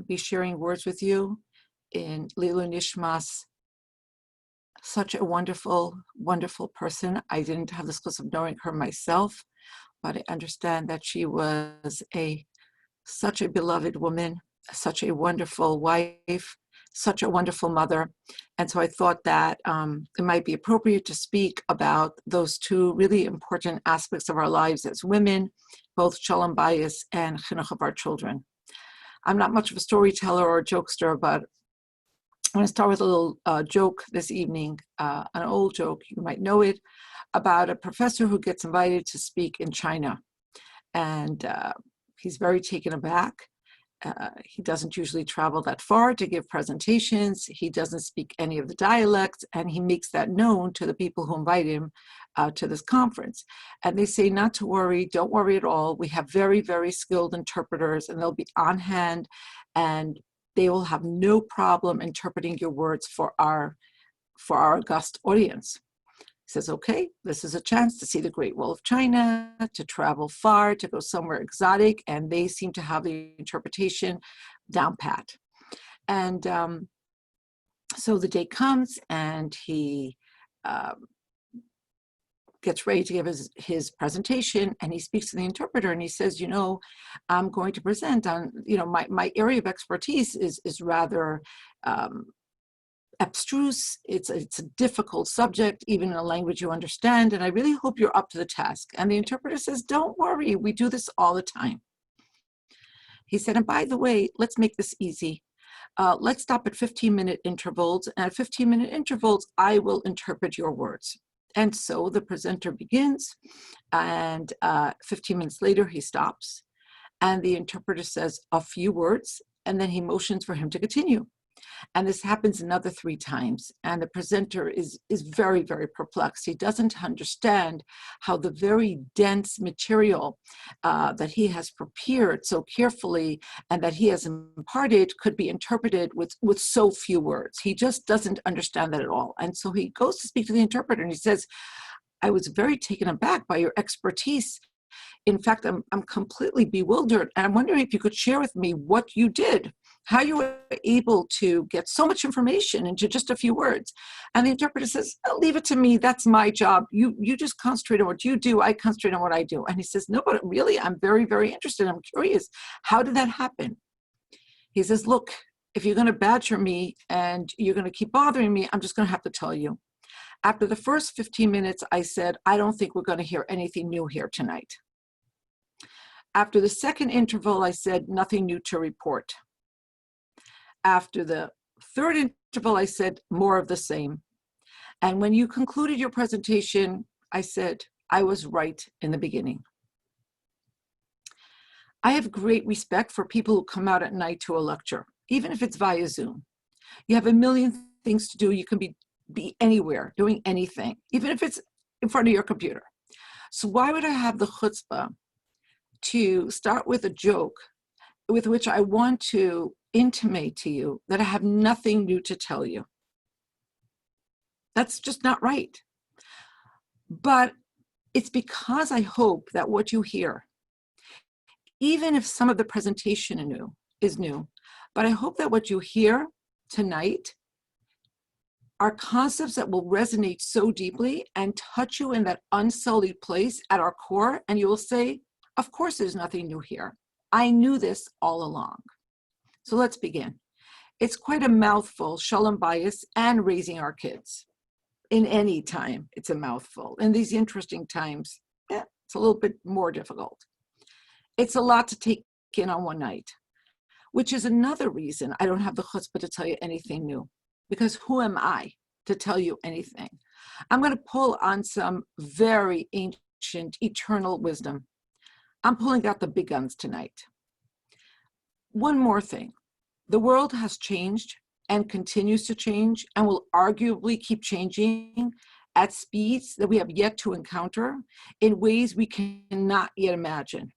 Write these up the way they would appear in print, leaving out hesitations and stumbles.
be sharing words with you in Lilu Nishmas, such a wonderful, wonderful person. I didn't have the chance of knowing her myself, but I understand that she was such a beloved woman, such a wonderful wife, such a wonderful mother. And so I thought that it might be appropriate to speak about those two really important aspects of our lives as women, both Sholom Bayis and chinuch of our children. I'm not much of a storyteller or a jokester, but I'm going to start with a little joke this evening, an old joke, you might know it, about a professor who gets invited to speak in China. And he's very taken aback. He doesn't usually travel that far to give presentations. He doesn't speak any of the dialects, and he makes that known to the people who invite him to this conference. And they say not to worry, don't worry at all. We have very, very skilled interpreters, and they'll be on hand, and they will have no problem interpreting your words for our august audience. He says, okay, this is a chance to see the Great Wall of China, to travel far, to go somewhere exotic, and they seem to have the interpretation down pat. And so the day comes, and he gets ready to give his presentation, and he speaks to the interpreter, and he says, I'm going to present on, my area of expertise is rather abstruse. It's a difficult subject, even in a language you understand, and I really hope you're up to the task. And the interpreter says, don't worry, we do this all the time. He said, and by the way, let's make this easy. Let's stop at 15-minute intervals, and at 15-minute intervals, I will interpret your words. And so the presenter begins, and 15 minutes later, he stops, and the interpreter says a few words, and then he motions for him to continue. And this happens another 3 times, and the presenter is very, very perplexed. He doesn't understand how the very dense material that he has prepared so carefully and that he has imparted could be interpreted with so few words. He just doesn't understand that at all. And so he goes to speak to the interpreter, and he says, I was very taken aback by your expertise. In fact, I'm completely bewildered, and I'm wondering if you could share with me what you did, how you were able to get so much information into just a few words. And the interpreter says, leave it to me, that's my job. You just concentrate on what you do, I concentrate on what I do. And he says, no, but really, I'm very, very interested, I'm curious. How did that happen? He says, look, if you're gonna badger me and you're gonna keep bothering me, I'm just gonna have to tell you. After the first 15 minutes, I said, I don't think we're gonna hear anything new here tonight. After the second interval, I said, nothing new to report. After the third interval, I said, more of the same. And when you concluded your presentation, I said, I was right in the beginning. I have great respect for people who come out at night to a lecture, even if it's via Zoom. You have a million things to do. You can be anywhere, doing anything, even if it's in front of your computer. So why would I have the chutzpah to start with a joke with which I want to intimate to you that I have nothing new to tell you? That's just not right. But it's because I hope that what you hear, even if some of the presentation is new, but I hope that what you hear tonight are concepts that will resonate so deeply and touch you in that unsullied place at our core, and you will say, of course there's nothing new here. I knew this all along. So let's begin. It's quite a mouthful, Sholom Bayis and raising our kids. In any time, it's a mouthful. In these interesting times, it's a little bit more difficult. It's a lot to take in on one night, which is another reason I don't have the chutzpah to tell you anything new, because who am I to tell you anything? I'm going to pull on some very ancient, eternal wisdom. I'm pulling out the big guns tonight. One more thing. The world has changed and continues to change and will arguably keep changing at speeds that we have yet to encounter in ways we cannot yet imagine.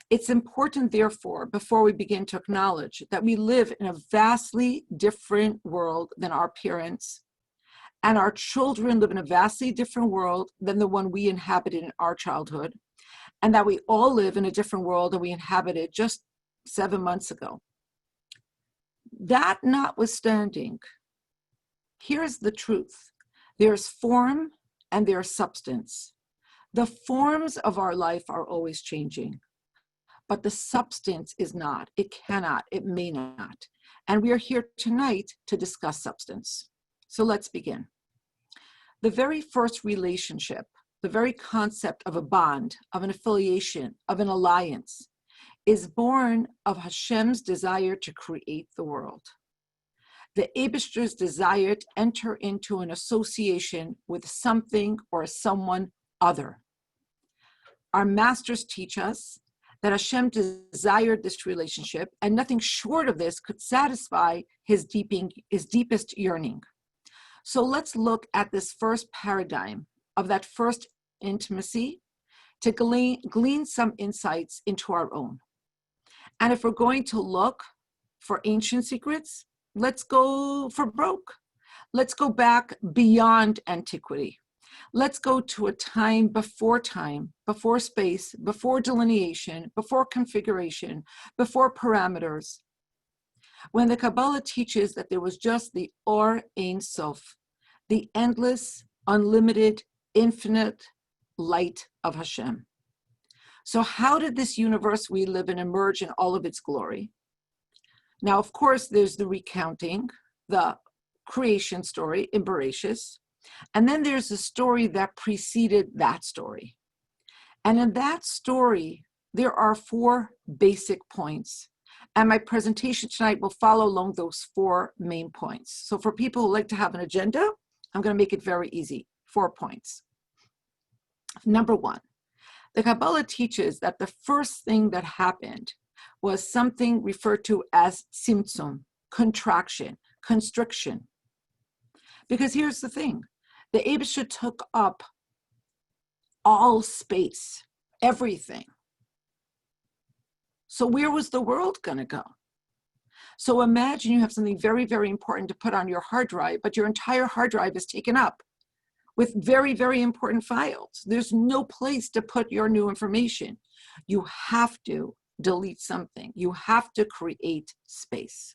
It's important, therefore, before we begin to acknowledge that we live in a vastly different world than our parents, and our children live in a vastly different world than the one we inhabited in our childhood, and that we all live in a different world than we inhabited just 7 months ago. That notwithstanding, here's the truth. There's form and there's substance. The forms of our life are always changing, but the substance is not. It cannot, it may not. And we are here tonight to discuss substance. So let's begin. The very first relationship, the very concept of a bond, of an affiliation, of an alliance, is born of Hashem's desire to create the world. The Eibishter's desire to enter into an association with something or someone other. Our masters teach us that Hashem desired this relationship, and nothing short of this could satisfy his deepest yearning. So let's look at this first paradigm of that first intimacy to glean some insights into our own. And if we're going to look for ancient secrets, let's go for broke. Let's go back beyond antiquity. Let's go to a time, before space, before delineation, before configuration, before parameters, when the Kabbalah teaches that there was just the Or Ein Sof, the endless, unlimited, infinite light of Hashem. So how did this universe we live in emerge in all of its glory? Now, of course, there's the recounting, the creation story in Bereshis, and then there's the story that preceded that story. And in that story, there are 4 basic points. And my presentation tonight will follow along those 4 main points. So for people who like to have an agenda, I'm going to make it very easy. 4 points. Number 1, the Kabbalah teaches that the first thing that happened was something referred to as tzimtzum, contraction, constriction. Because here's the thing, the Eibusha took up all space, everything. So where was the world going to go? So imagine you have something very, very important to put on your hard drive, but your entire hard drive is taken up with very, very important files. There's no place to put your new information. You have to delete something. You have to create space.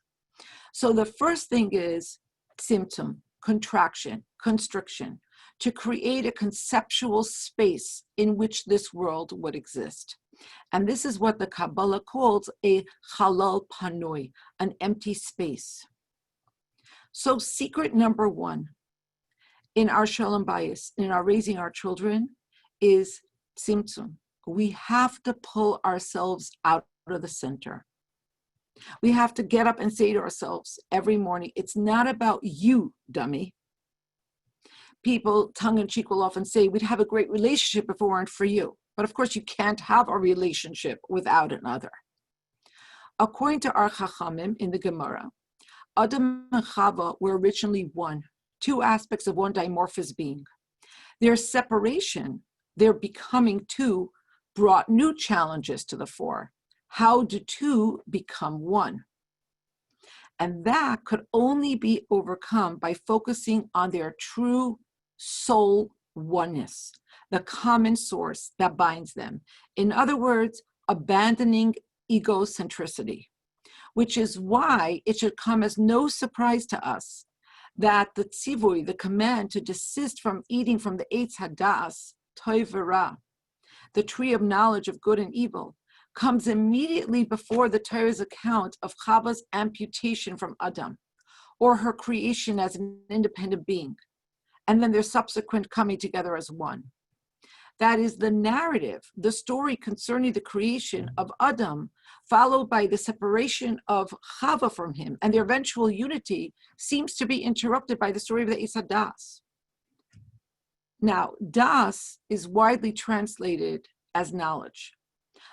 So the first thing is symptom, contraction, constriction, to create a conceptual space in which this world would exist. And this is what the Kabbalah calls a halal panoi, an empty space. So secret number 1 in our Sholom Bayis, in our raising our children, is tzimtzum. We have to pull ourselves out of the center. We have to get up and say to ourselves every morning, it's not about you, dummy. People, tongue-in-cheek, will often say, we'd have a great relationship if it weren't for you. But of course, you can't have a relationship without another. According to our Chachamim in the Gemara, Adam and Chava were originally one, 2 aspects of one dimorphous being. Their separation, their becoming 2, brought new challenges to the fore. How do 2 become 1? And that could only be overcome by focusing on their true soul oneness, the common source that binds them. In other words, abandoning egocentricity, which is why it should come as no surprise to us that the tzivui, the command to desist from eating from the Eitz Hadas, Tov v'Ra, the tree of knowledge of good and evil, comes immediately before the Torah's account of Chava's amputation from Adam, or her creation as an independent being, and then their subsequent coming together as one. That is the narrative, the story concerning the creation of Adam, followed by the separation of Chava from him, and their eventual unity seems to be interrupted by the story of the Eitz Hadas. Now, das is widely translated as knowledge,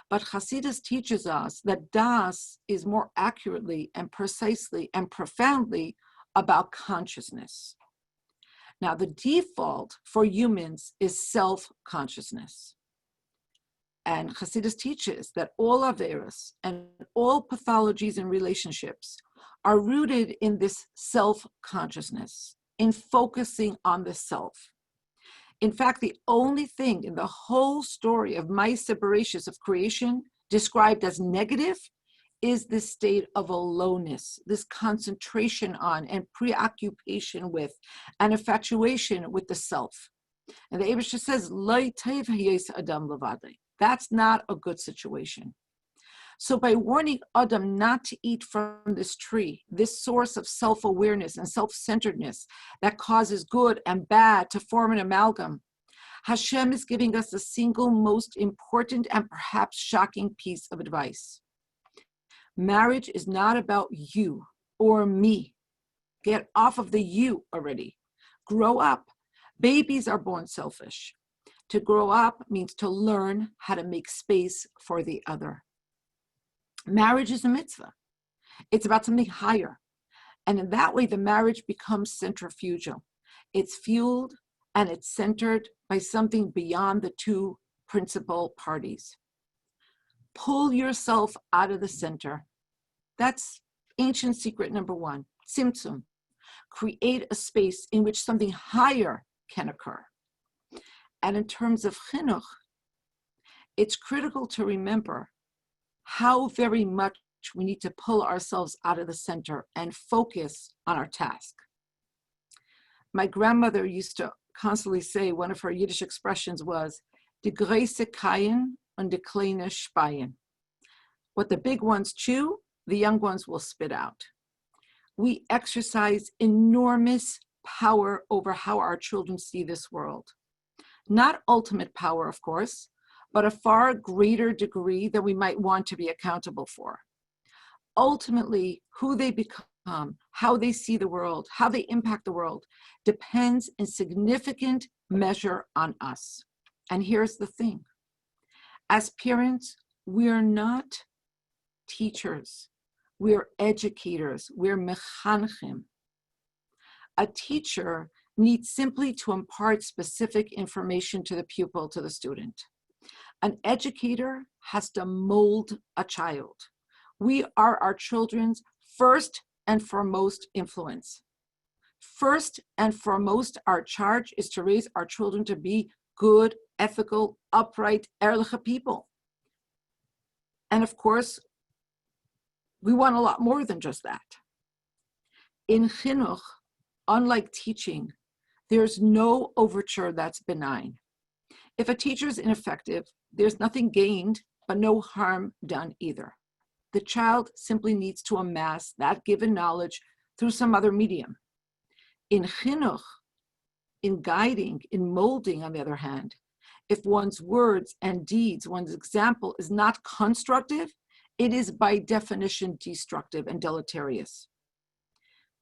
but Hasidus teaches us that das is more accurately and precisely and profoundly about consciousness. Now, the default for humans is self-consciousness. And Hasidus teaches that all averos and all pathologies in relationships are rooted in this self-consciousness, in focusing on the self. In fact, the only thing in the whole story of Ma'aseh Bereshis, of creation, described as negative is this state of aloneness, this concentration on and preoccupation with and infatuation with the self. And the Eibusher says, "Lo tov hayos adam levadai." That's not a good situation. So by warning Adam not to eat from this tree, this source of self-awareness and self-centeredness that causes good and bad to form an amalgam, Hashem is giving us the single most important and perhaps shocking piece of advice. Marriage is not about you or me. Get off of the you already. Grow up. Babies are born selfish. To grow up means to learn how to make space for the other. Marriage is a mitzvah. It's about something higher. And in that way, the marriage becomes centrifugal. It's fueled and it's centered by something beyond the two principal parties. Pull yourself out of the center. That's ancient secret number one, tzimtzum. Create a space in which something higher can occur. And in terms of chinuch, it's critical to remember how very much we need to pull ourselves out of the center and focus on our task. My grandmother used to constantly say, one of her Yiddish expressions was, "De große kayen und de kleine speien." What the big ones chew, the young ones will spit out. We exercise enormous power over how our children see this world. Not ultimate power, of course, but a far greater degree than we might want to be accountable for. Ultimately, who they become, how they see the world, how they impact the world, depends in significant measure on us. And here's the thing. As parents, we're not teachers. We're educators. We're mechanchim. A teacher needs simply to impart specific information to the pupil, to the student. An educator has to mold a child. We are our children's first and foremost influence. First and foremost, our charge is to raise our children to be good, ethical, upright, ehrliche people. And of course, we want a lot more than just that. In chinuch, unlike teaching, there's no overture that's benign. If a teacher is ineffective, there's nothing gained, but no harm done either. The child simply needs to amass that given knowledge through some other medium. In chinuch, in guiding, in molding, on the other hand, if one's words and deeds, one's example is not constructive, it is by definition destructive and deleterious.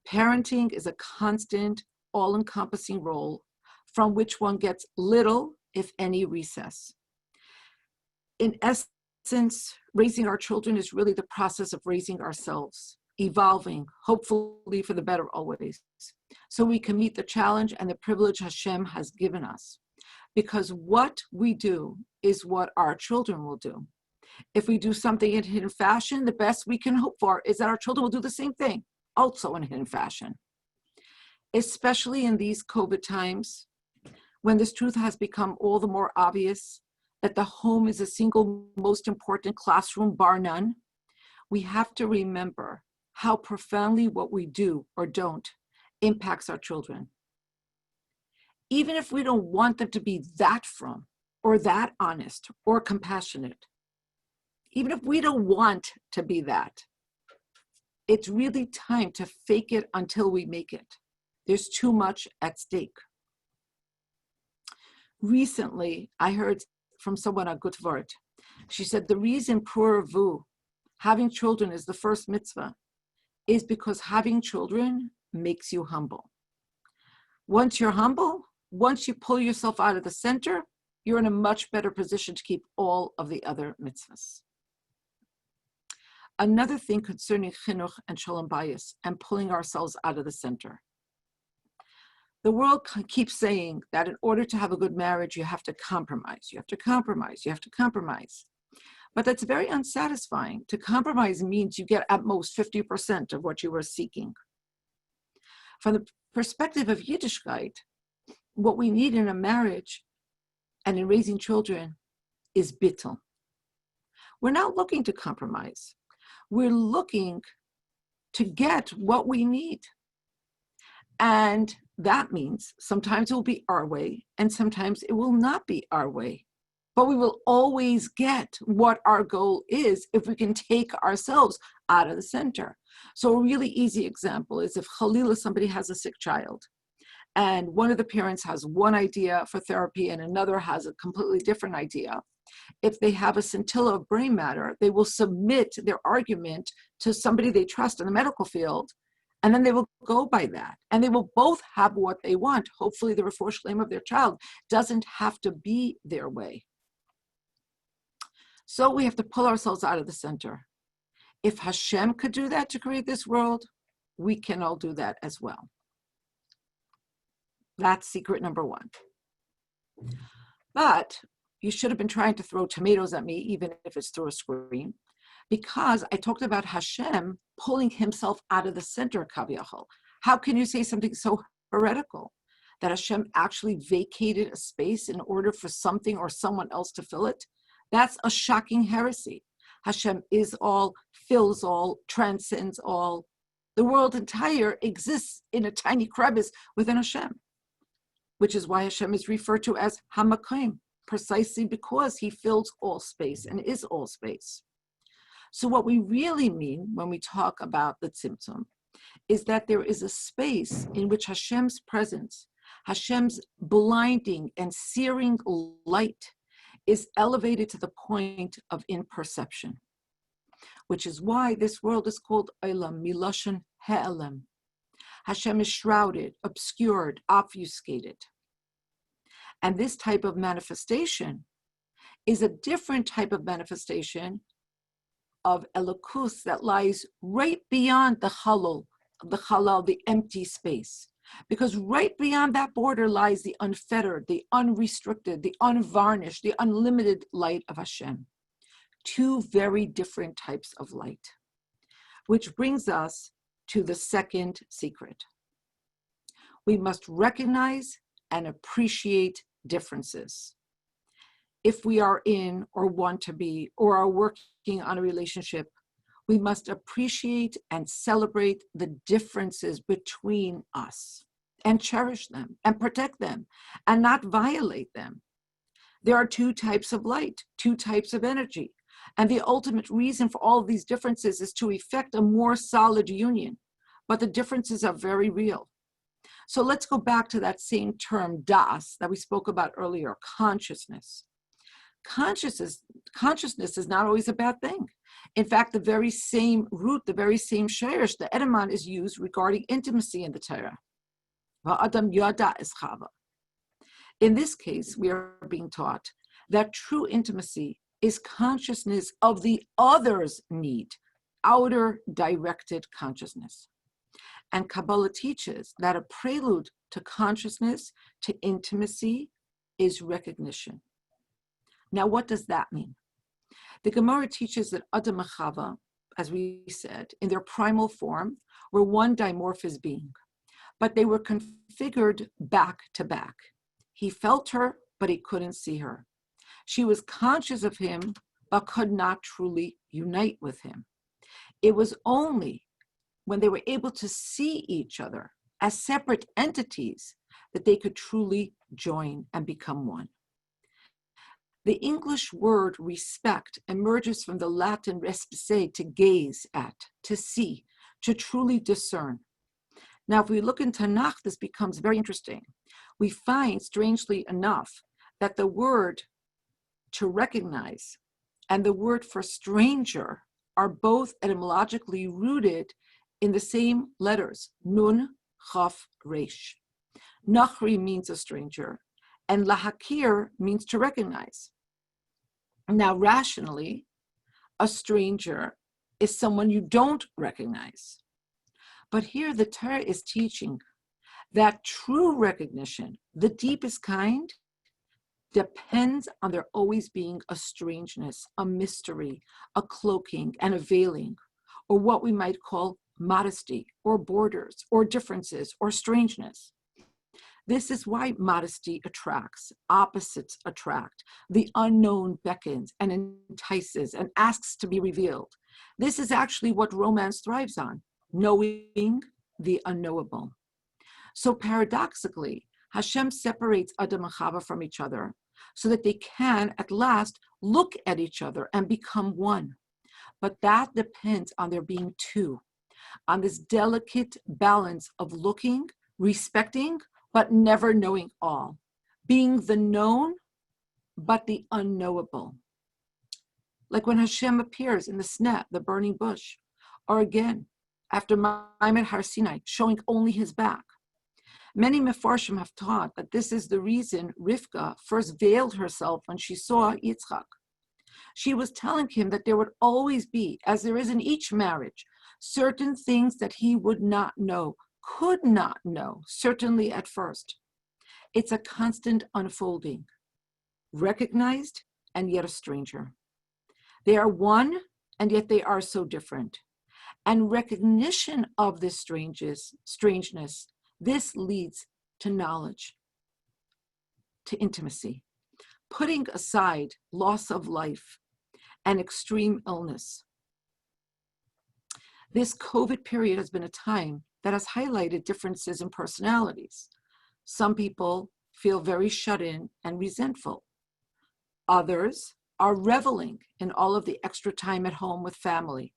Parenting is a constant, all-encompassing role from which one gets little, if any, recess. In essence, raising our children is really the process of raising ourselves, evolving, hopefully for the better always, so we can meet the challenge and the privilege Hashem has given us. Because what we do is what our children will do. If we do something in hidden fashion, the best we can hope for is that our children will do the same thing, also in hidden fashion. Especially in these COVID times, when this truth has become all the more obvious, that the home is the single most important classroom, bar none, we have to remember how profoundly what we do or don't impacts our children. Even if we don't want them to be that frum, or that honest, or compassionate, even if we don't want to be that, it's really time to fake it until we make it. There's too much at stake. Recently, I heard from someone at Gut Wort. She said the reason Pur Vu, having children is the first mitzvah, is because having children makes you humble. Once you're humble, once you pull yourself out of the center, you're in a much better position to keep all of the other mitzvahs. Another thing concerning chinuch and Sholom Bayis and pulling ourselves out of the center. The world keeps saying that in order to have a good marriage, you have to compromise, you have to compromise, you have to compromise. But that's very unsatisfying. To compromise means you get at most 50% of what you were seeking. From the perspective of Yiddishkeit, what we need in a marriage and in raising children is bittul. We're not looking to compromise. we're looking to get what we need. And that means sometimes it will be our way and sometimes it will not be our way. But we will always get what our goal is if we can take ourselves out of the center. So a really easy example is if Khalila, somebody has a sick child, and one of the parents has one idea for therapy and another has a completely different idea. If they have a scintilla of brain matter, they will submit their argument to somebody they trust in the medical field, and then they will go by that. And they will both have what they want. Hopefully the Rivkah Slonim of their child doesn't have to be their way. So we have to pull ourselves out of the center. If Hashem could do that to create this world, we can all do that as well. That's secret number one. But you should have been trying to throw tomatoes at me, even if it's through a screen, because I talked about Hashem pulling himself out of the center, kaviyachol. How can you say something so heretical? That Hashem actually vacated a space in order for something or someone else to fill it? That's a shocking heresy. Hashem is all, fills all, transcends all. The world entire exists in a tiny crevice within Hashem, which is why Hashem is referred to as Hamakim, precisely because he fills all space and is all space. So what we really mean when we talk about the Tzimtzum is that there is a space in which Hashem's presence, Hashem's blinding and searing light is elevated to the point of imperception, which is why this world is called Olam, Miloshen Ha'elam. Hashem is shrouded, obscured, obfuscated. And this type of manifestation is a different type of manifestation of Elokus that lies right beyond the halal, the empty space. Because right beyond that border lies the unfettered, the unrestricted, the unvarnished, the unlimited light of Hashem. Two very different types of light. Which brings us to the second secret. We must recognize and appreciate differences. If we are in or want to be or are working on a relationship, we must appreciate and celebrate the differences between us and cherish them and protect them and not violate them. There are two types of light, two types of energy. And the ultimate reason for all of these differences is to effect a more solid union. But the differences are very real. So let's go back to that same term, das, that we spoke about earlier, consciousness. Consciousness is not always a bad thing. In fact, the very same root, the very same shayrish, the edaman, is used regarding intimacy in the Torah. Va'adam yada es chava. In this case, we are being taught that true intimacy is consciousness of the other's need, outer directed consciousness. And Kabbalah teaches that a prelude to consciousness, to intimacy, is recognition. Now, what does that mean? The Gemara teaches that Adam and Chava, as we said, in their primal form, were one dimorphous being, but they were configured back to back. He felt her, but he couldn't see her. She was conscious of him, but could not truly unite with him. It was only when they were able to see each other as separate entities that they could truly join and become one. The English word respect emerges from the Latin respice, to gaze at, to see, to truly discern. Now, if we look in Tanakh, this becomes very interesting. We find, strangely enough, that the word to recognize and the word for stranger are both etymologically rooted in the same letters, nun, chaf, resh. Nachri means a stranger, and lahakir means to recognize. Now, rationally, a stranger is someone you don't recognize. But here the Torah is teaching that true recognition, the deepest kind, depends on there always being a strangeness, a mystery, a cloaking, and a veiling, or what we might call modesty, or borders, or differences, or strangeness. This is why modesty attracts, opposites attract. The unknown beckons and entices and asks to be revealed. This is actually what romance thrives on, knowing the unknowable. So paradoxically, Hashem separates Adam and Chava from each other so that they can, at last, look at each other and become one. But that depends on there being two, on this delicate balance of looking, respecting, but never knowing all, being the known, but the unknowable. Like when Hashem appears in the sneh, the burning bush, or again, after Ma'amad Har Sinai, showing only his back. Many Mefarshim have taught that this is the reason Rivkah first veiled herself when she saw Yitzchak. She was telling him that there would always be, as there is in each marriage, certain things that he would not know, could not know, certainly at first. It's a constant unfolding, recognized and yet a stranger. They are one, and yet they are so different. And recognition of this strangeness, this leads to knowledge, to intimacy, putting aside loss of life and extreme illness. This COVID period has been a time that has highlighted differences in personalities. Some people feel very shut in and resentful. Others are reveling in all of the extra time at home with family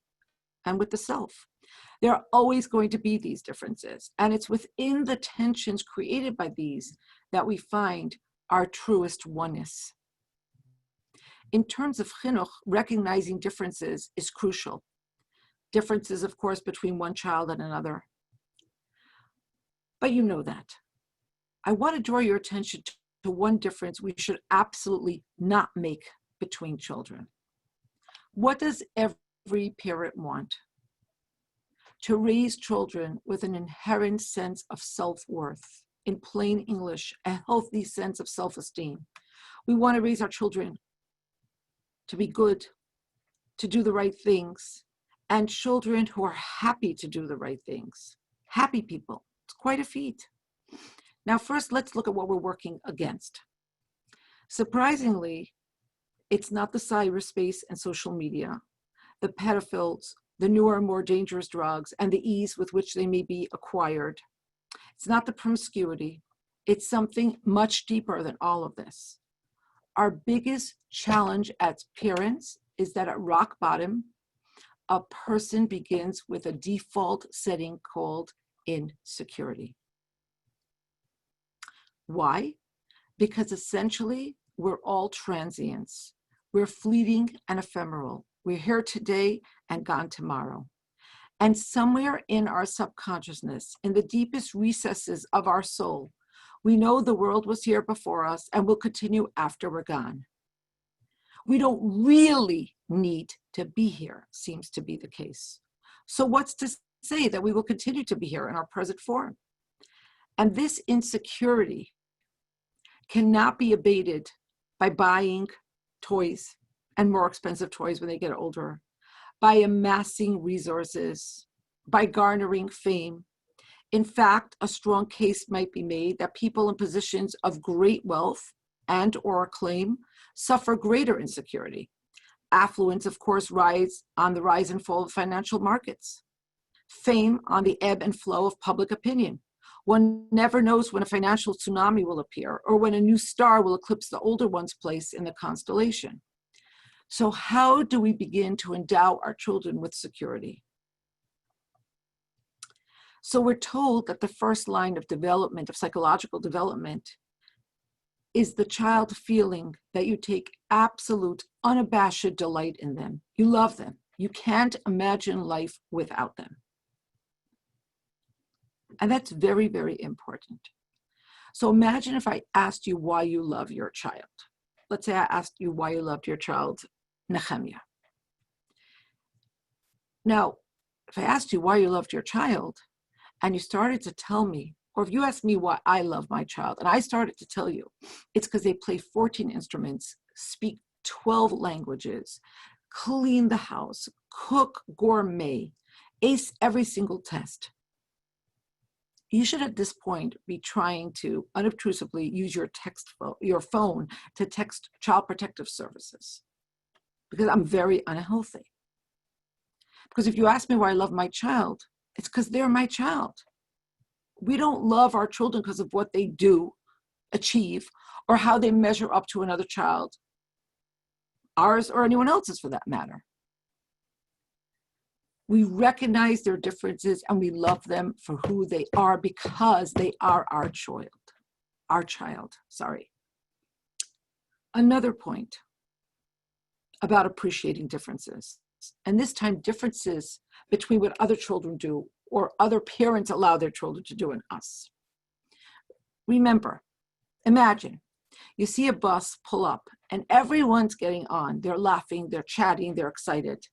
and with the self. There are always going to be these differences, and it's within the tensions created by these that we find our truest oneness. In terms of chinuch, recognizing differences is crucial. Differences, of course, between one child and another. But you know that. I want to draw your attention to one difference we should absolutely not make between children. What does every parent want? To raise children with an inherent sense of self-worth. In plain English, a healthy sense of self-esteem. We want to raise our children to be good, to do the right things, and children who are happy to do the right things. Happy people. It's quite a feat. Now, first, let's look at what we're working against. Surprisingly, it's not the cyberspace and social media, the pedophiles, the newer and more dangerous drugs, and the ease with which they may be acquired. It's not the promiscuity. It's something much deeper than all of this. Our biggest challenge as parents is that at rock bottom, a person begins with a default setting called insecurity. Why? Because essentially, we're all transients. We're fleeting and ephemeral. We're here today and gone tomorrow. And somewhere in our subconsciousness, in the deepest recesses of our soul, we know the world was here before us and will continue after we're gone. We don't really need to be here, seems to be the case. So what's to say that we will continue to be here in our present form? And this insecurity cannot be abated by buying toys and more expensive toys when they get older, by amassing resources, by garnering fame. In fact, a strong case might be made that people in positions of great wealth and or acclaim suffer greater insecurity. Affluence, of course, rides on the rise and fall of financial markets. Fame on the ebb and flow of public opinion. One never knows when a financial tsunami will appear or when a new star will eclipse the older one's place in the constellation. So how do we begin to endow our children with security? So we're told that the first line of development, of psychological development, is the child feeling that you take absolute, unabashed delight in them. You love them. You can't imagine life without them. And that's very, very important. So imagine if I asked you why you love your child. Let's say I asked you why you loved your child, Nehemiah. Now, if I asked you why you loved your child, and you started to tell me, or if you asked me why I love my child, and I started to tell you, it's because they play 14 instruments, speak 12 languages, clean the house, cook gourmet, ace every single test. You should at this point be trying to unobtrusively use your phone to text Child Protective Services, because I'm very unhealthy. Because if you ask me why I love my child, it's because they're my child. We don't love our children because of what they do, achieve, or how they measure up to another child, ours or anyone else's for that matter. We recognize their differences and we love them for who they are because they are our child. Another point about appreciating differences, and this time differences between what other children do or other parents allow their children to do in us. Remember, imagine you see a bus pull up and everyone's getting on. They're laughing, they're chatting, they're excited.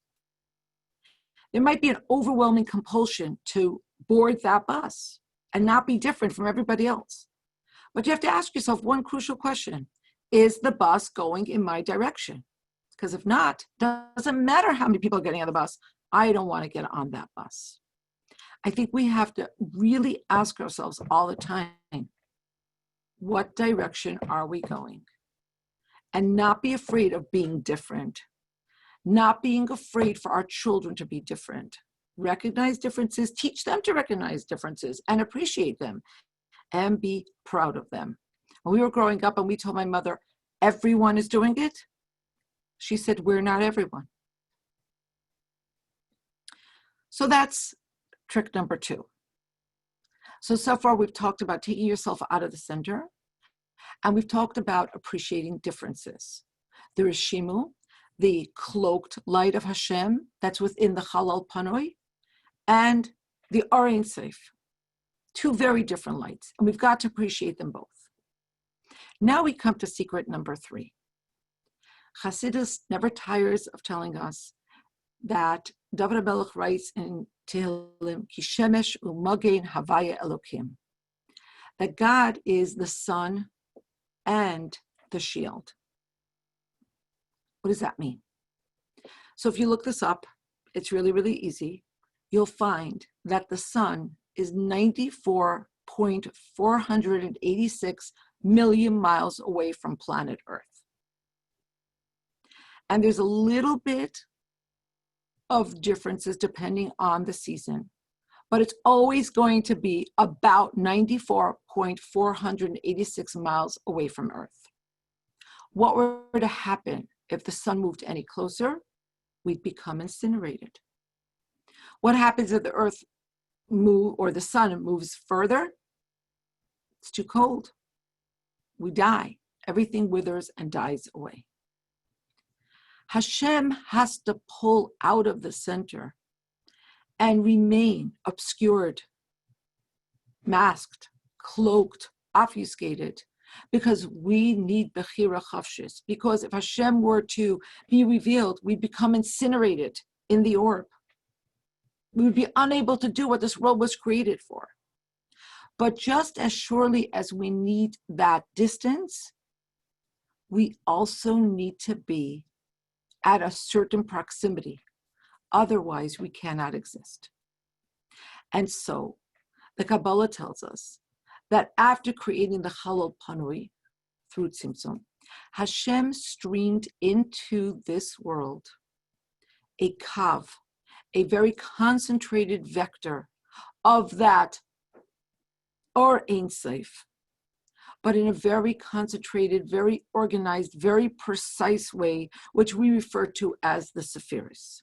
There might be an overwhelming compulsion to board that bus and not be different from everybody else. But you have to ask yourself one crucial question. Is the bus going in my direction? Because if not, it doesn't matter how many people are getting on the bus. I don't want to get on that bus. I think we have to really ask ourselves all the time, what direction are we going? And not be afraid of being different. Not being afraid for our children to be different. Recognize differences, teach them to recognize differences and appreciate them and be proud of them. When we were growing up and we told my mother, everyone is doing it, she said, we're not everyone. So that's trick number 2. So far we've talked about taking yourself out of the center, and we've talked about appreciating differences. There is Shimu, the cloaked light of Hashem that's within the Chalal Panoi, and the Or Ein Sof, 2 very different lights, and we've got to appreciate them both. Now we come to secret number 3. Chassidus never tires of telling us that David HaMelech writes in Tehillim, Ki Shemesh u'Magen Havaya Elokim, that God is the sun and the shield. What does that mean? So if you look this up, it's really, really easy. You'll find that the sun is 94.486 million miles away from planet Earth. And there's a little bit of differences depending on the season, but it's always going to be about 94.486 miles away from Earth. What were to happen if the sun moved any closer? We'd become incinerated. What happens if the Earth or the sun moves further? It's too cold. We die. Everything withers and dies away. Hashem has to pull out of the center and remain obscured, masked, cloaked, obfuscated, because we need Bechira Chavshis. Because if Hashem were to be revealed, we'd become incinerated in the orb. We would be unable to do what this world was created for. But just as surely as we need that distance, we also need to be at a certain proximity. Otherwise, we cannot exist. And so, the Kabbalah tells us that after creating the Chalal Panui through Tzimtzum, Hashem streamed into this world a kav, a very concentrated vector of that Or Ein Sof, but in a very concentrated, very organized, very precise way, which we refer to as the Sephiris.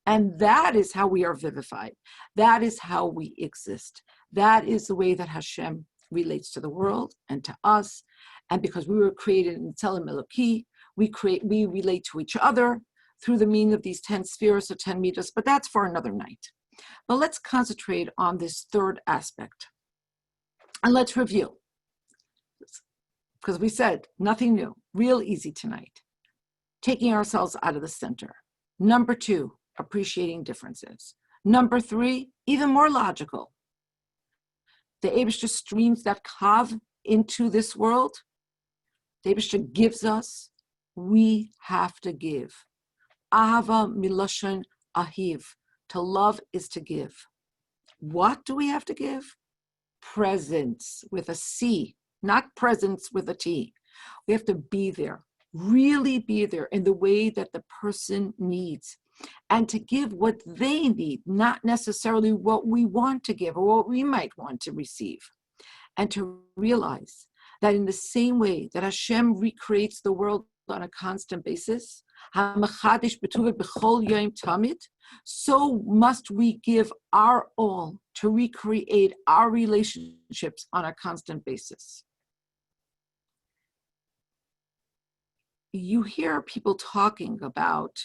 And that is how we are vivified. That is how we exist. That is the way that Hashem relates to the world and to us. And because we were created in Tzelem Eloki, we relate to each other through the meaning of these 10 spheres or 10 meters, but that's for another night. But let's concentrate on this third aspect. And let's review. Because we said nothing new, real easy tonight. Taking ourselves out of the center. Number 2, appreciating differences. Number 3, even more logical. The Eibishter streams that kav into this world. The Eibishter gives us, we have to give. Ahava miloshen ahiv. To love is to give. What do we have to give? Presence with a C, not presence with a T. We have to be there, really be there in the way that the person needs. and to give what they need, not necessarily what we want to give or what we might want to receive. And to realize that in the same way that Hashem recreates the world on a constant basis, so must we give our all to recreate our relationships on a constant basis. You hear people talking about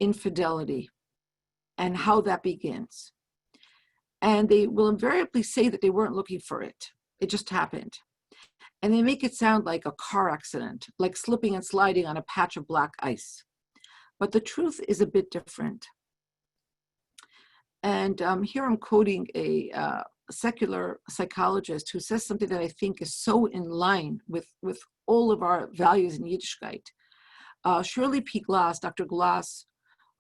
infidelity and how that begins. And they will invariably say that they weren't looking for it. It just happened. And they make it sound like a car accident, like slipping and sliding on a patch of black ice. But the truth is a bit different. And here I'm quoting a secular psychologist who says something that I think is so in line with all of our values in Yiddishkeit. Shirley P. Glass, Dr. Glass,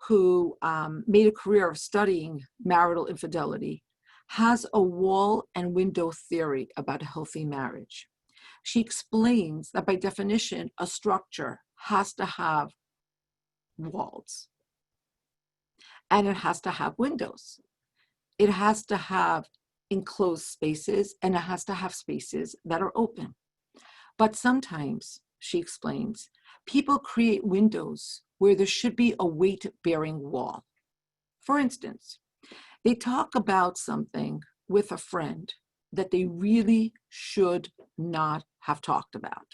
who made a career of studying marital infidelity, has a wall and window theory about a healthy marriage. She explains that by definition, a structure has to have walls and it has to have windows. It has to have enclosed spaces and it has to have spaces that are open. But sometimes, she explains, people create windows where there should be a weight-bearing wall. For instance, they talk about something with a friend that they really should not have talked about.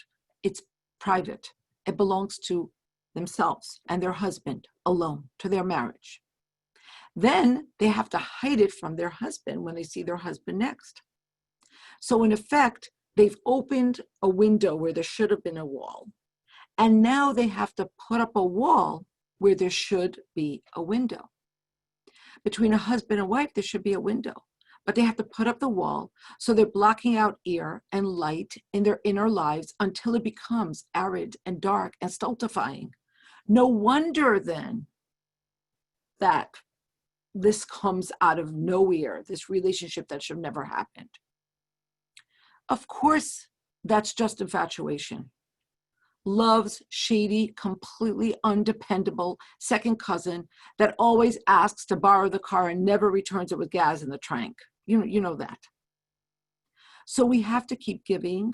It's private. It belongs to themselves and their husband alone, to their marriage. Then they have to hide it from their husband when they see their husband next. So in effect, they've opened a window where there should have been a wall. And now they have to put up a wall where there should be a window. Between a husband and wife, there should be a window. But they have to put up the wall, so they're blocking out air and light in their inner lives until it becomes arid and dark and stultifying. No wonder then that this comes out of nowhere, this relationship that should have never happened. Of course, that's just infatuation. Love's shady, completely undependable second cousin that always asks to borrow the car and never returns it with gas in the trunk. You know that. So we have to keep giving,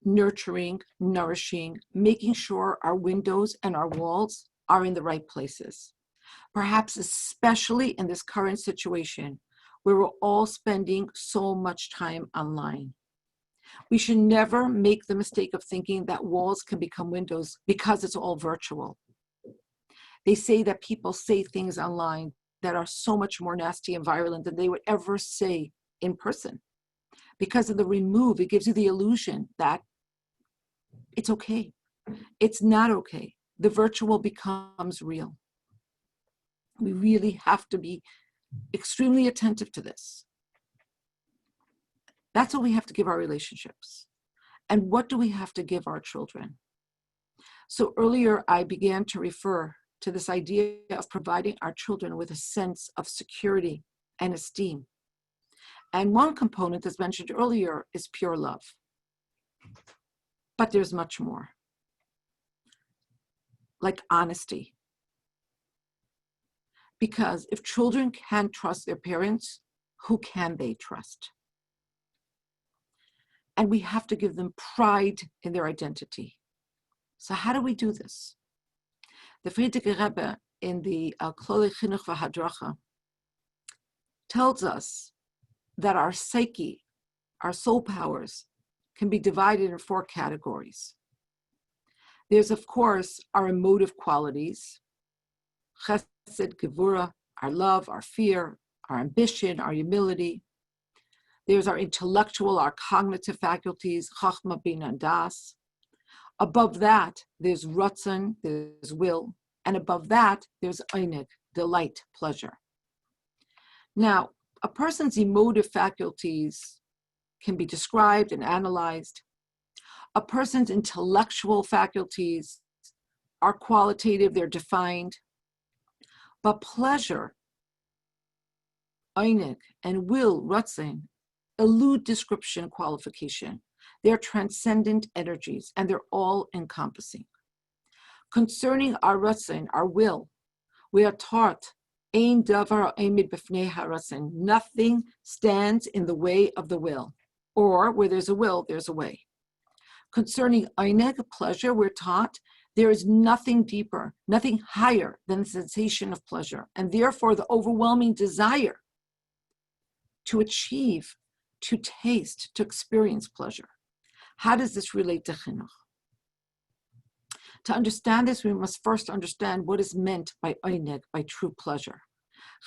nurturing, nourishing, making sure our windows and our walls are in the right places. Perhaps especially in this current situation where we're all spending so much time online. We should never make the mistake of thinking that walls can become windows because it's all virtual. They say that people say things online that are so much more nasty and virulent than they would ever say in person. Because of the remove, it gives you the illusion that it's okay. It's not okay. The virtual becomes real. We really have to be extremely attentive to this. That's what we have to give our relationships. And what do we have to give our children? So earlier, I began to refer to this idea of providing our children with a sense of security and esteem. And one component, as mentioned earlier, is pure love. But there's much more, like honesty. Because if children can't trust their parents, who can they trust? And we have to give them pride in their identity. So how do we do this? The Frierdiker Rebbe in the Klolei Chinuch v'Hadracha tells us that our psyche, our soul powers, can be divided in 4 categories. There's, of course, our emotive qualities, chesed, gevura, our love, our fear, our ambition, our humility. There's our intellectual, our cognitive faculties, chachma, bina, and das. Above that, there's ratzon, there's will. And above that, there's einig, delight, pleasure. Now, a person's emotive faculties can be described and analyzed. A person's intellectual faculties are qualitative, they're defined. But pleasure, einig, and will, ratzon, elude description qualification. They're transcendent energies, and they're all-encompassing. Concerning our ratzon, our will, We are taught, Ein davar emid b'fnei haratzon. Nothing stands in the way of the will. Or, where there's a will, there's a way. Concerning eineg, pleasure, we're taught, there is nothing deeper, nothing higher than the sensation of pleasure, and therefore the overwhelming desire to achieve, to taste, to experience pleasure. How does this relate to chinuch? To understand this, we must first understand what is meant by eineg, by true pleasure.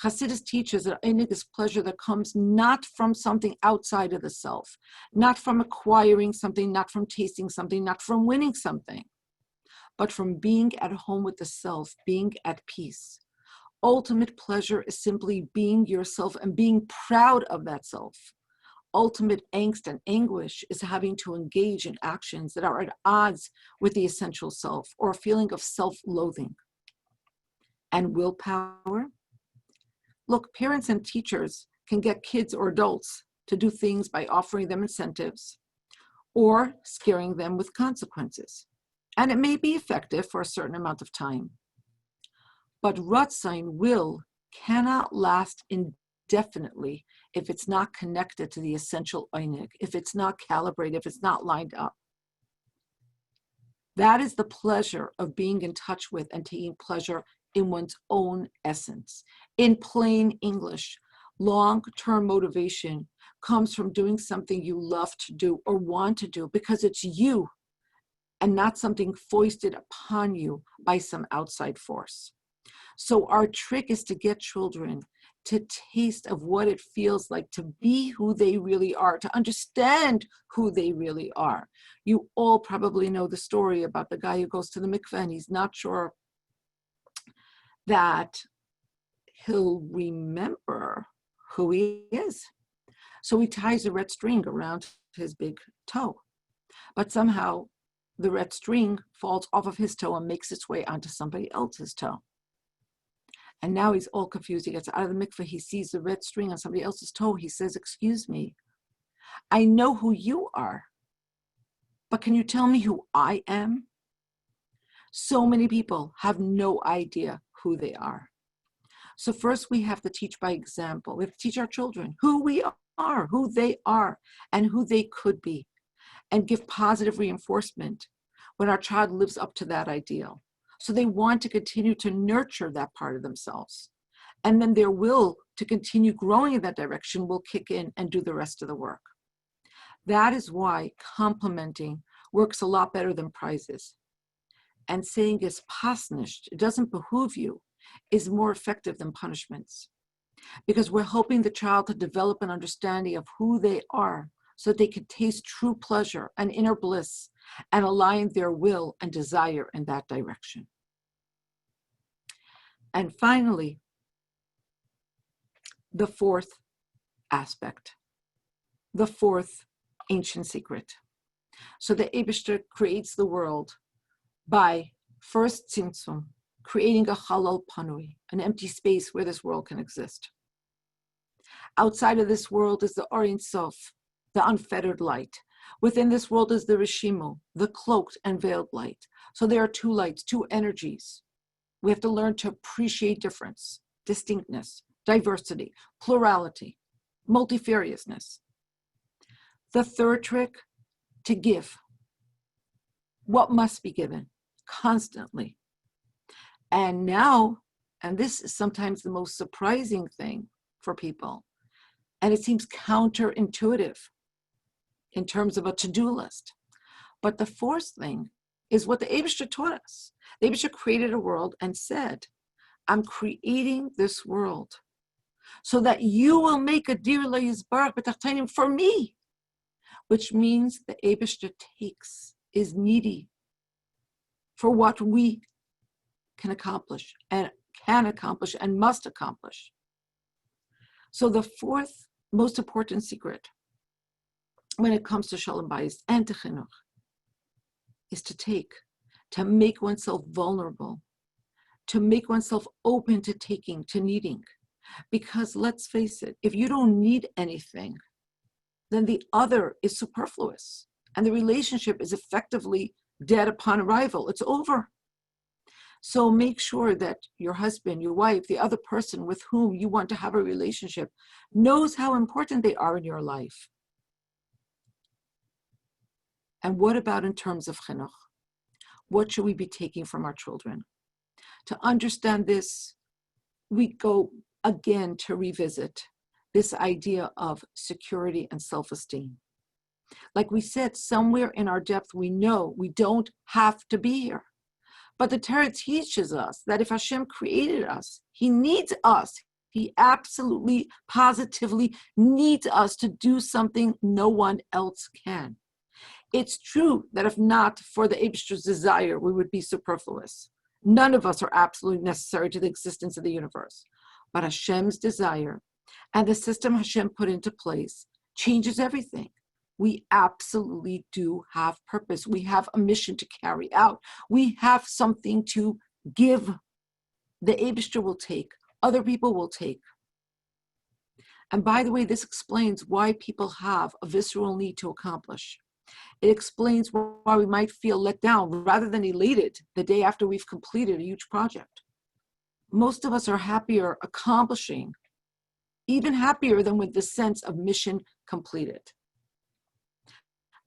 Hasidus teaches that eineg is pleasure that comes not from something outside of the self, not from acquiring something, not from tasting something, not from winning something, but from being at home with the self, being at peace. Ultimate pleasure is simply being yourself and being proud of that self. Ultimate angst and anguish is having to engage in actions that are at odds with the essential self, or a feeling of self-loathing. And willpower? Look, parents and teachers can get kids or adults to do things by offering them incentives or scaring them with consequences. And it may be effective for a certain amount of time. But Ratzon, will, cannot last indefinitely if it's not connected to the essential eineg, if it's not calibrated, if it's not lined up. That is the pleasure of being in touch with and taking pleasure in one's own essence. In plain English, long-term motivation comes from doing something you love to do or want to do because it's you and not something foisted upon you by some outside force. So our trick is to get children to taste of what it feels like to be who they really are, to understand who they really are. You all probably know the story about the guy who goes to the mikveh and he's not sure that he'll remember who he is. So he ties a red string around his big toe, but somehow the red string falls off of his toe and makes its way onto somebody else's toe. And now he's all confused. He gets out of the mikveh. He sees the red string on somebody else's toe. He says, "Excuse me, I know who you are, but can you tell me who I am?" So many people have no idea who they are. So first we have to teach by example. We have to teach our children who we are, who they are, and who they could be, and give positive reinforcement when our child lives up to that ideal. So they want to continue to nurture that part of themselves. And then their will to continue growing in that direction will kick in and do the rest of the work. That is why complimenting works a lot better than prizes. And saying is pasnished, it doesn't behoove you, is more effective than punishments. Because we're helping the child to develop an understanding of who they are so that they can taste true pleasure and inner bliss and align their will and desire in that direction. And finally, the fourth aspect, the fourth ancient secret. So the Eibishter creates the world by first tzimtzum, creating a halal panui, an empty space where this world can exist. Outside of this world is the Or Ein Sof, the unfettered light. Within this world is the Rishimu, the cloaked and veiled light. So there are two lights, two energies. We have to learn to appreciate difference, distinctness, diversity, plurality, multifariousness. The third trick, to give. What must be given constantly. And now, and this is sometimes the most surprising thing for people, and it seems counterintuitive in terms of a to-do list. But the fourth thing is what the Eibishter taught us. The Eibishter created a world and said, I'm creating this world so that you will make a dir le'yizbarach b'tachtainim for me, which means the Eibishter takes, is needy for what we can accomplish and must accomplish. So the fourth most important secret when it comes to Sholom Bayis and to chinuch is to make oneself vulnerable, to make oneself open to taking, to needing. Because let's face it, if you don't need anything, then the other is superfluous and the relationship is effectively dead upon arrival. It's over. So make sure that your husband, your wife, the other person with whom you want to have a relationship knows how important they are in your life. And what about in terms of chinuch? What should we be taking from our children? To understand this, we go again to revisit this idea of security and self-esteem. Like we said, somewhere in our depth, we know we don't have to be here. But the Torah teaches us that if Hashem created us, He needs us. He absolutely, positively needs us to do something no one else can. It's true that if not for the Eibishter's desire, we would be superfluous. None of us are absolutely necessary to the existence of the universe. But Hashem's desire and the system Hashem put into place changes everything. We absolutely do have purpose. We have a mission to carry out. We have something to give. The Eibishter will take. Other people will take. And by the way, this explains why people have a visceral need to accomplish. It explains why we might feel let down rather than elated the day after we've completed a huge project. Most of us are happier accomplishing, even happier than with the sense of mission completed.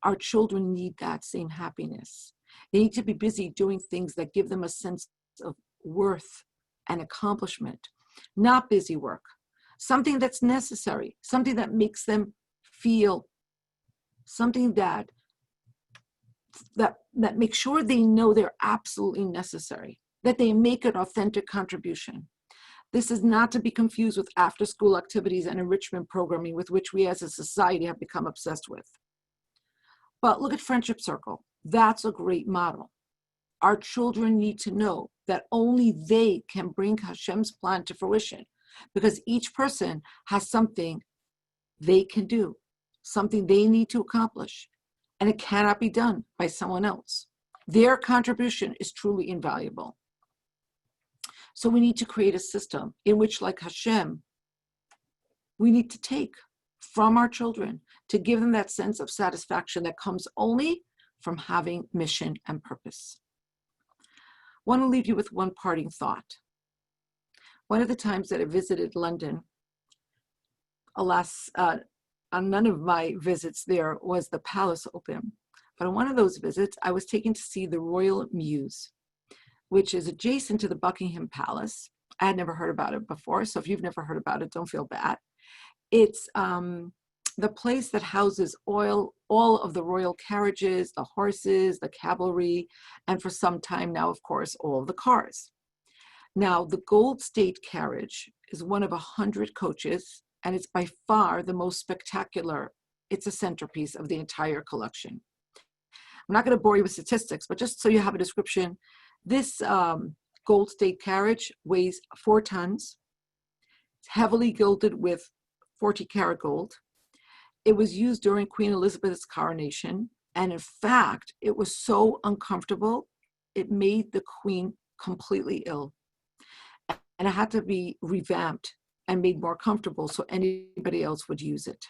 Our children need that same happiness. They need to be busy doing things that give them a sense of worth and accomplishment, not busy work, something that's necessary, something that makes them feel, something that makes sure they know they're absolutely necessary, that they make an authentic contribution. This is not to be confused with after-school activities and enrichment programming with which we as a society have become obsessed with. But look at Friendship Circle. That's a great model. Our children need to know that only they can bring Hashem's plan to fruition, because each person has something they can do, something they need to accomplish, and it cannot be done by someone else. Their contribution is truly invaluable. So we need to create a system in which, like Hashem, we need to take from our children to give them that sense of satisfaction that comes only from having mission and purpose. I want to leave you with one parting thought. One of the times that I visited London, alas, on none of my visits there was the palace open. But on one of those visits, I was taken to see the Royal Mews, which is adjacent to the Buckingham Palace. I had never heard about it before, so if you've never heard about it, don't feel bad. It's the place that houses all of the royal carriages, the horses, the cavalry, and for some time now, of course, all of the cars. Now, the Gold State carriage is one of 100 coaches, and it's by far the most spectacular. It's a centerpiece of the entire collection. I'm not going to bore you with statistics, but just so you have a description, this Gold State carriage weighs 4 tons. It's heavily gilded with 40-karat gold. It was used during Queen Elizabeth's coronation, and in fact, it was so uncomfortable, it made the Queen completely ill. And it had to be revamped and made more comfortable so anybody else would use it.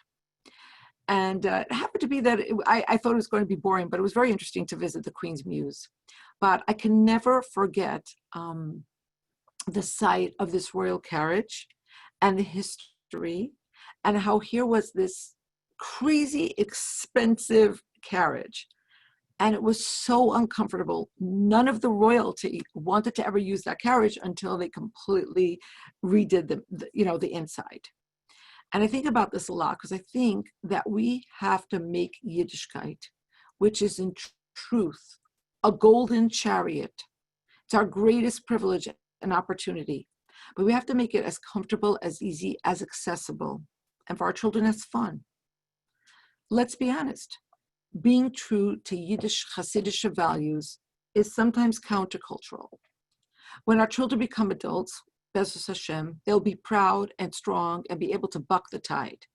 And it happened to be that I thought it was going to be boring, but it was very interesting to visit the Queen's Mews. But I can never forget the sight of this royal carriage and the history, and how here was this crazy expensive carriage, and it was so uncomfortable. None of the royalty wanted to ever use that carriage until they completely redid the inside. And I think about this a lot because I think that we have to make Yiddishkeit, which is in truth a golden chariot. It's our greatest privilege and opportunity, but we have to make it as comfortable, as easy, as accessible, and for our children as fun. Let's be honest. Being true to Yiddish Hasidic values is sometimes countercultural. When our children become adults, Bezos Hashem, they'll be proud and strong and be able to buck the tide.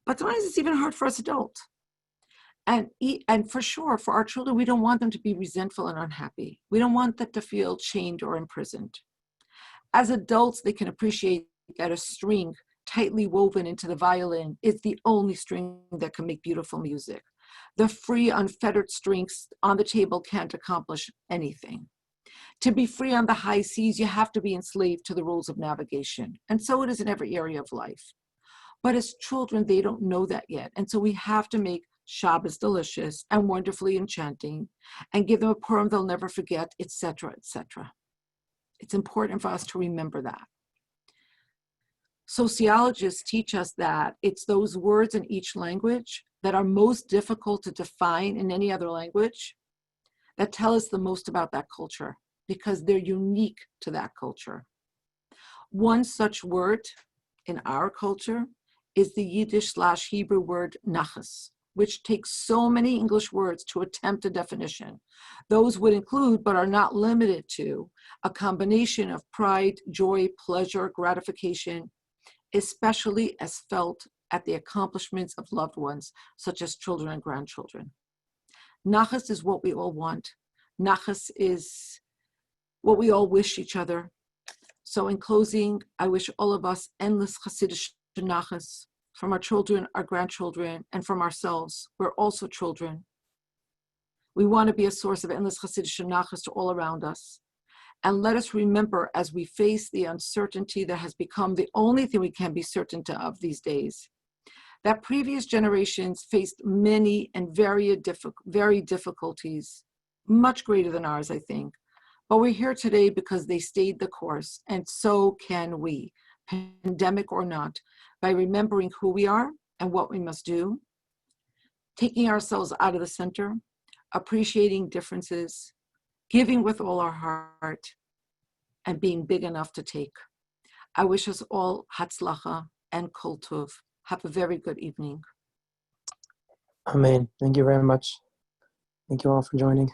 But sometimes it's even hard for us adults. And for sure, for our children, we don't want them to be resentful and unhappy. We don't want them to feel chained or imprisoned. As adults, they can appreciate that a string tightly woven into the violin is the only string that can make beautiful music. The free, unfettered strengths on the table can't accomplish anything. To be free on the high seas, you have to be enslaved to the rules of navigation. And so it is in every area of life. But as children, they don't know that yet. And so we have to make Shabbos delicious and wonderfully enchanting and give them a poem they'll never forget, etc., etc. It's important for us to remember that. Sociologists teach us that it's those words in each language that are most difficult to define in any other language that tell us the most about that culture because they're unique to that culture. One such word in our culture is the Yiddish/Hebrew word nachas, which takes so many English words to attempt a definition. Those would include, but are not limited to, a combination of pride, joy, pleasure, gratification, especially as felt at the accomplishments of loved ones, such as children and grandchildren. Nachas is what we all want. Nachas is what we all wish each other. So in closing, I wish all of us endless Hasidic nachas from our children, our grandchildren, and from ourselves. We're also children. We want to be a source of endless Hasidic nachas to all around us. And let us remember as we face the uncertainty that has become the only thing we can be certain of these days, that previous generations faced many and very difficulties, much greater than ours, I think. But we're here today because they stayed the course, and so can we, pandemic or not, by remembering who we are and what we must do, taking ourselves out of the center, appreciating differences, giving with all our heart, and being big enough to take. I wish us all hatzlacha and kol tov. Have a very good evening. Amen. Thank you very much. Thank you all for joining.